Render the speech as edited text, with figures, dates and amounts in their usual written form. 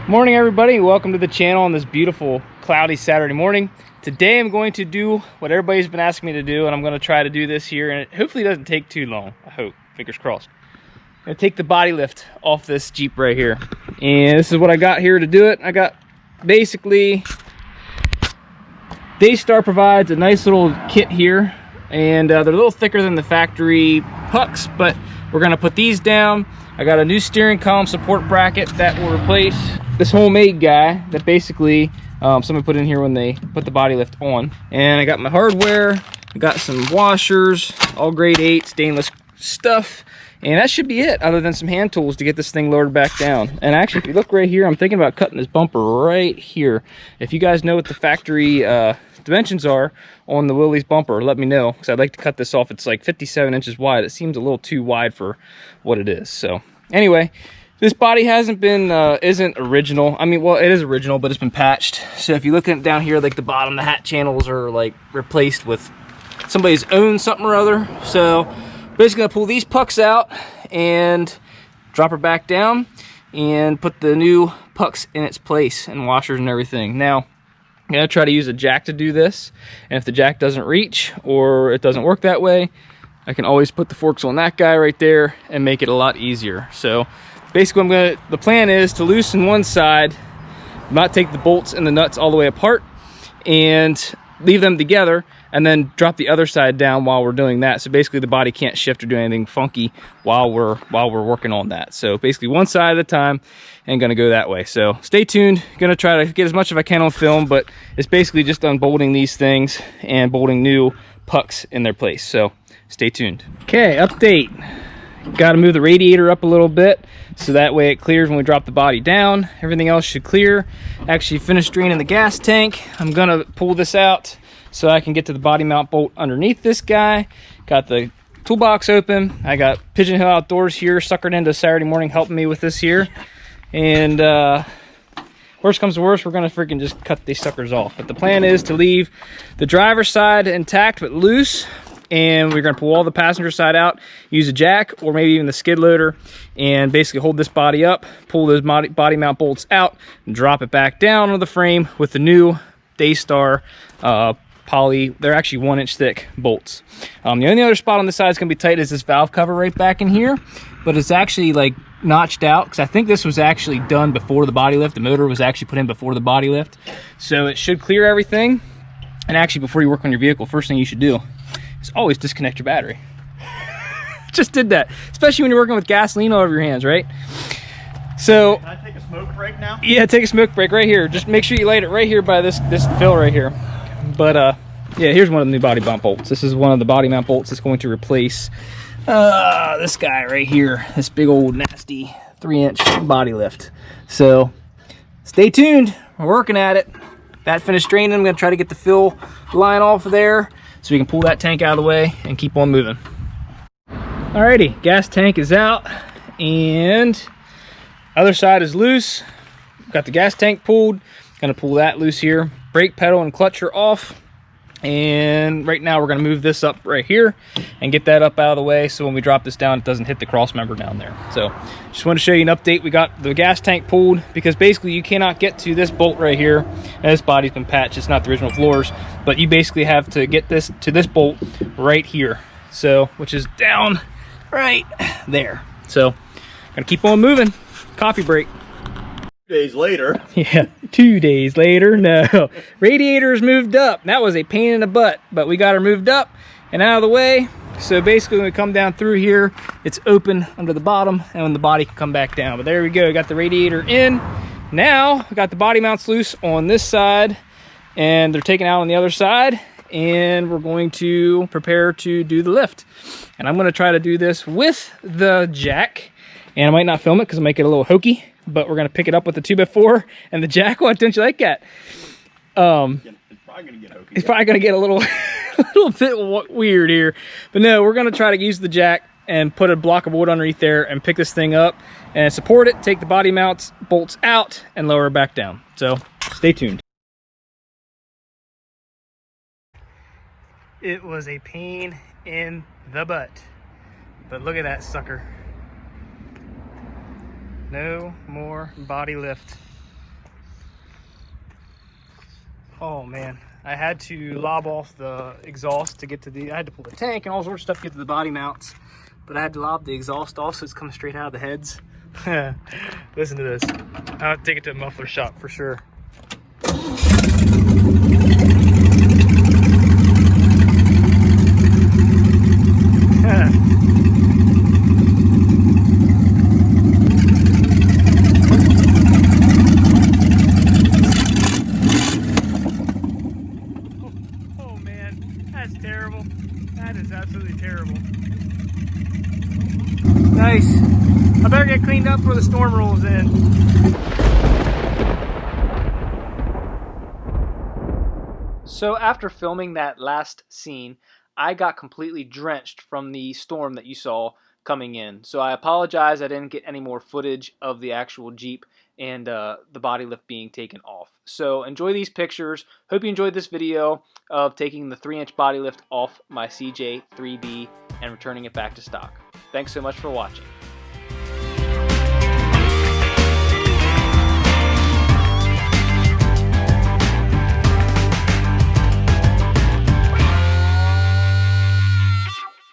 Morning everybody, welcome to the channel on this beautiful cloudy Saturday morning. Today I'm going to do what everybody's been asking me to do, and I'm going to try to do this here, and it hopefully doesn't take too long. I hope, fingers crossed. I'm going to take the body lift off this Jeep right here, and this is what I got here to do it. I got basically Daystar provides a nice little kit here, and they're a little thicker than the factory pucks, but we're going to put these down. I got a new steering column support bracket that will replace this homemade guy that basically someone put in here when they put the body lift on. And I got my hardware, I got some washers, all grade 8 stainless stuff, and that should be it, other than some hand tools to get this thing lowered back down. And actually, if you look right here, I'm thinking about cutting this bumper right here. If you guys know what the factory dimensions are on the Willys bumper, let me know, because I'd like to cut this off. It's like 57 inches wide. It seems a little too wide for what it is. So anyway, this body hasn't been isn't original. I mean, well, it is original, but it's been patched. So if you look at down here, like the bottom, the hat channels are like replaced with somebody's own something or other. So basically gonna pull these pucks out and drop her back down and put the new pucks in its place and washers and everything. Now I'm gonna try to use a jack to do this, and if the jack doesn't reach or it doesn't work that way, I can always put the forks on that guy right there and make it a lot easier. So basically the plan is to loosen one side, not take the bolts and the nuts all the way apart, and leave them together, and then drop the other side down while we're doing that. So basically the body can't shift or do anything funky while we're working on that. So basically one side at a time, and gonna go that way. So stay tuned, gonna try to get as much as I can on film, but it's basically just unbolting these things and bolting new pucks in their place. So stay tuned. Okay, update. Got to move the radiator up a little bit so that way it clears when we drop the body down. Everything else should clear. Actually finished draining the gas tank. I'm gonna pull this out so I can get to the body mount bolt underneath this guy. Got the toolbox open. I got Pigeon Hill Outdoors here suckered into Saturday morning helping me with this here. And worst comes to worst, we're gonna freaking just cut these suckers off. But the plan is to leave the driver's side intact but loose, and we're gonna pull all the passenger side out, use a jack or maybe even the skid loader, and basically hold this body up, pull those body mount bolts out, and drop it back down on the frame with the new Daystar poly. They're actually 1-inch thick bolts. The only other spot on the side is gonna be tight is this valve cover right back in here, but it's actually like notched out because I think this was actually done before the body lift. The motor was actually put in before the body lift, so it should clear everything. And actually, before you work on your vehicle, first thing you should do is always disconnect your battery. Just did that, especially when you're working with gasoline all over your hands, right? So can I take a smoke break now? Yeah, take a smoke break right here. Just make sure you light it right here by this fill right here. But yeah, here's one of the new body mount bolts. This is one of the body mount bolts that's going to replace this guy right here, this big old nasty 3-inch body lift. So stay tuned, we're working at it. That finished draining, I'm gonna try to get the fill line off of there so we can pull that tank out of the way and keep on moving. Alrighty, gas tank is out and other side is loose. Got the gas tank pulled, gonna pull that loose here. Brake pedal and clutch are off. And right now we're gonna move this up right here and get that up out of the way so when we drop this down, it doesn't hit the cross member down there. So just want to show you an update. We got the gas tank pulled because basically you cannot get to this bolt right here. And this body's been patched, it's not the original floors, but you basically have to get this to this bolt right here. So, which is down right there. So, gonna keep on moving. Coffee break. 2 days later. Yeah, 2 days later, no. Radiator's moved up. That was a pain in the butt, but we got her moved up and out of the way. So basically when we come down through here, it's open under the bottom and when the body can come back down. But there we go, got the radiator in. Now, we got the body mounts loose on this side and they're taken out on the other side, and we're going to prepare to do the lift. And I'm gonna try to do this with the jack, and I might not film it because I'll make it a little hokey, but we're gonna pick it up with the 2x4 and the jack. What, don't you like that? It's probably gonna get hokey. It's probably gonna get a little, a little bit weird here, but no, we're gonna try to use the jack and put a block of wood underneath there and pick this thing up and support it, take the body mounts bolts out and lower it back down. So stay tuned. It was a pain in the butt, but look at that sucker. No more body lift. Oh man, I had to lob off the exhaust to get to I had to pull the tank and all sorts of stuff to get to the body mounts, but I had to lob the exhaust off so it's coming straight out of the heads. Listen to this. I'll take it to a muffler shop for sure. Oh man, that's terrible. That is absolutely terrible. Nice. I better get cleaned up before the storm rolls in. So after filming that last scene, I got completely drenched from the storm that you saw coming in. So I apologize I didn't get any more footage of the actual Jeep and the body lift being taken off. So enjoy these pictures. Hope you enjoyed this video of taking the 3-inch body lift off my CJ3B and returning it back to stock. Thanks so much for watching.